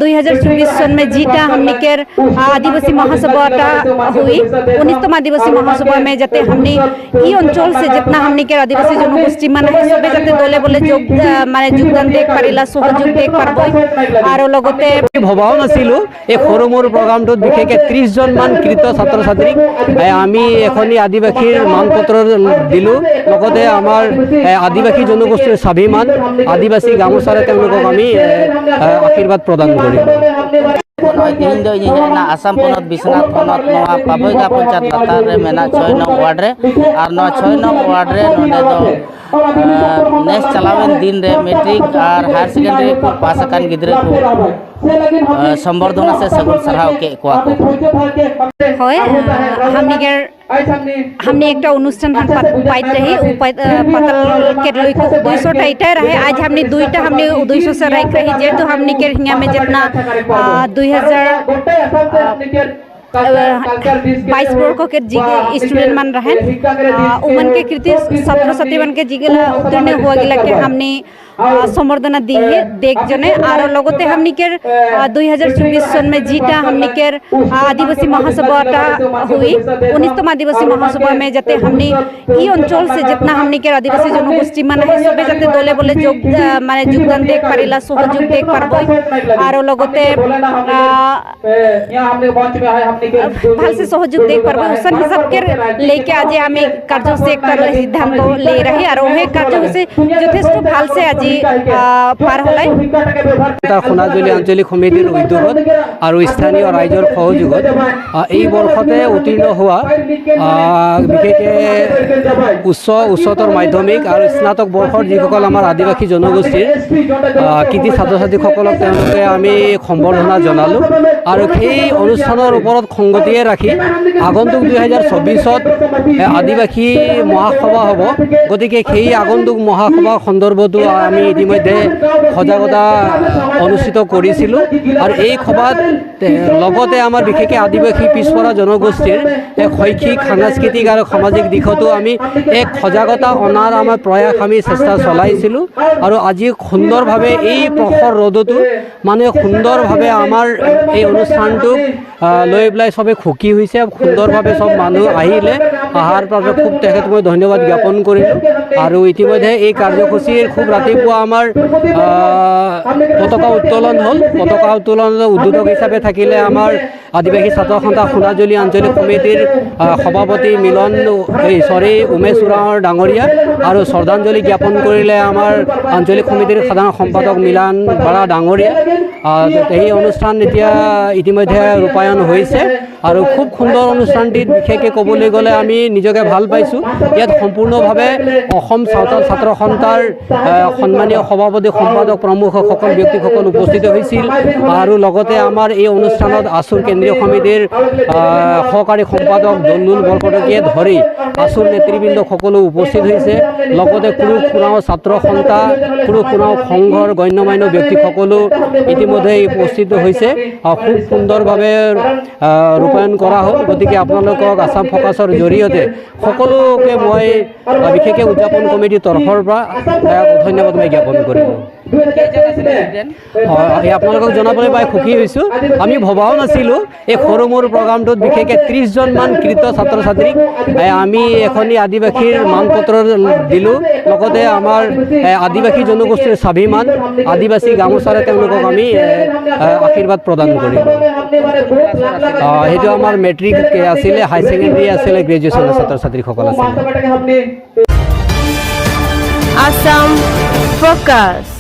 2024 सन में जीटा हमने के आदिवासी महासभा हुई 19तम आदिवासी महासभा में जाते हमने ई अंचल से जितना हमने के आदिवासी जनगोष्ठी मान है सबे जाते दले बोले माने योगदान देख पारिला सहयोग देख पारबो आरो लगते भबाओ नासिलो এই সৰু মোৰ প্ৰগ্ৰামটোত বিশেষকৈ 30 জন মান কৃত ছাত্ৰ ছাত্ৰীক আমি এখনি আদিবাসীৰ মানপত্ৰ দিলোঁ লগতে আমাৰ আদিবাসী জনগোষ্ঠীৰ স্বাভিমান আদিবাসী গামোচাৰে তেওঁলোকক আমি আশীৰ্বাদ প্ৰদান কৰিলোঁ ᱛᱮᱦᱮᱧ ᱫᱚ ᱤᱧ ᱦᱮᱡ ᱮᱱᱟ ᱟᱥᱟᱢ ᱯᱚᱱᱚᱛ ᱵᱤᱥᱱᱟᱛ ᱯᱚᱱᱚᱛ ᱱᱚᱣᱟ ᱯᱟᱵᱚᱭᱜᱟ ᱯᱚᱧᱪᱟᱭᱮᱛ ᱞᱟᱛᱟᱨ ᱨᱮ ᱢᱮᱱᱟᱜ 6 ᱱᱚᱝ ᱳᱣᱟᱨᱰ ᱨᱮ ᱟᱨ ᱱᱚᱣᱟ 6 ᱱᱚᱝ ᱳᱣᱟᱨᱰ ᱨᱮ ᱱᱚᱰᱮ ᱫᱚ नेस चलावेन दिन रे मैट्रिक और हायर सेकेंडरी को पास अकान गिद्रे को संबर्धना से सगुन सरहाव के कोआ होय हमने एक अनुष्ठान पाइत रही पातल के लई को 200 टाइटा रहे आज हमने दुईटा हमने 200 से राइक रही जे तो हमने के हिया में जितना 2022 वर्ष के स्टूडेंट मान रहे उमन के कृति छात्र छात्री मन के जिगला उत्तीर्ण हुआ गिला के हमने संबर्धना दी है देख जने और लगते हमने के 2024 सन में जीटा हमने के आदिवासी महासभा हुई 19तम आदिवासी महासभा में जाते हमने ई अंचल से जितना हमने के आदिवासी जनगोष्ठी मान है सबे जाते दले बोले माने योगदान देख पारिला सहयोग देख पारबो और लगते ভাল से सहयोग देख पारबो उसन हिसाब के लेके आज आम कार्य से एक सिद्धांत ले रही और वह कार्य से যথেষ্ট ভাল से आज पार हलाई সোণাজুলি আঞ্চলিক সমিতিৰ উদ্যোগত আৰু স্থানীয় ৰাইজৰ সহযোগত এই বৰ্ষতে উত্তীৰ্ণ হোৱা বিশেষকৈ উচ্চতৰ মাধ্যমিক আৰু স্নাতক বৰ্ষৰ যিসকল আমাৰ আদিবাসী জনগোষ্ঠীৰ কৃতি ছাত্ৰ ছাত্ৰীসকলক তেওঁলোকে আমি সম্বৰ্ধনা জনালোঁ আৰু সেই অনুষ্ঠানৰ ওপৰত সংগতিয়ে ৰাখি আগন্তুক 2024ত আদিবাসী মহাসভা হ'ব গতিকে সেই আগন্তুক মহাসভা সন্দৰ্ভতো আমি ইতিমধ্যে সজাগতা অনুষ্ঠিত কৰিছিলোঁ আৰু এই সভাত লগতে আমাৰ বিশেষকৈ আদিবাসী পিছপৰা জনগোষ্ঠীৰ এক শৈক্ষিক সাংস্কৃতিক আৰু সামাজিক দিশতো আমি এক সজাগতা অনাৰ আমাৰ প্ৰয়াস আমি চেষ্টা চলাইছিলোঁ আৰু আজি সুন্দৰভাৱে এই প্ৰখৰ ৰ'দতো মানে সুন্দৰভাৱে আমাৰ এই অনুষ্ঠানটোক লৈ পেলাই চবে সুখী হৈছে সুন্দৰভাৱে চব মানুহ আহিলে অহাৰ বাবে খুব তেখেত মই ধন্যবাদ জ্ঞাপন কৰিলোঁ আৰু ইতিমধ্যে এই কাৰ্যসূচীৰ খুব ৰাতিপুৱা আমাৰ পতাকা উত্তোলন হ'ল পতাকা উত্তোলনৰ উদ্বোধক হিচাপে থাকিলে আমাৰ আদিবাসী ছাত্ৰ সন্থা সোণাজুলি আঞ্চলিক সমিতিৰ সভাপতি মিলন উমেশ উৰাওৰ ডাঙৰীয়া আৰু শ্ৰদ্ধাঞ্জলি জ্ঞাপন কৰিলে আমাৰ আঞ্চলিক সমিতিৰ সাধাৰণ সম্পাদক মিলান বৰা ডাঙৰীয়া এই অনুষ্ঠান এতিয়া ইতিমধ্যে ৰূপায়ণ হৈছে আৰু খুব সুন্দৰ অনুষ্ঠানটিত বিশেষকৈ ক'বলৈ গ'লে আমি নিজকে ভাল পাইছোঁ ইয়াত সম্পূৰ্ণভাৱে অসম চাওতাল ছাত্ৰ সন্থাৰ সন্মানীয় সভাপতি সম্পাদক প্ৰমুখ সকল ব্যক্তিসকল উপস্থিত হৈছিল আৰু লগতে আমাৰ এই অনুষ্ঠানত আছুৰ কেন্দ্ৰীয় সমিতিৰ সহকাৰী সম্পাদক দন্দুল বৰকটকীয়ে ধৰি আছুৰ নেতৃবৃন্দ সকলো উপস্থিত হৈছে লগতে কুৰুখ কুৰাও ছাত্ৰ সন্থা কুৰুখ কুৰাও সংঘৰ গণ্যমান্য ব্যক্তিসকলো ইতিমধ্যে উপস্থিত হৈছে খুব সুন্দৰভাৱে ৰূপায়ণ কৰা হ'ল গতিকে আপোনালোকক আছাম ফ'কাছৰ জৰিয়তে সকলোকে মই বিশেষকৈ উদযাপন কমিটিৰ তৰফৰ পৰা ধন্যবাদ মই জ্ঞাপন কৰিলোঁ আপোনালোকক জনাবলৈ পাই সুখী হৈছোঁ আমি ভবাও নাছিলোঁ এই সৰু মোৰ প্ৰগ্ৰামটোত বিশেষকৈ 30 জন মান কৃত ছাত্ৰ ছাত্ৰীক আমি এখনি আদিবাসীৰ মানপত্ৰ দিলোঁ লগতে আমাৰ আদিবাসী জনগোষ্ঠীৰ স্বাভিমান আদিবাসী গামোচাৰে তেওঁলোকক আমি আশীৰ্বাদ প্ৰদান কৰিলোঁ সেইটো আমাৰ মেট্ৰিক আছিলে হাই ছেকেণ্ডেৰী আছিলে গ্ৰেজুৱেশ্যনৰ ছাত্ৰ ছাত্ৰীসকল আছিলে Assam Focus।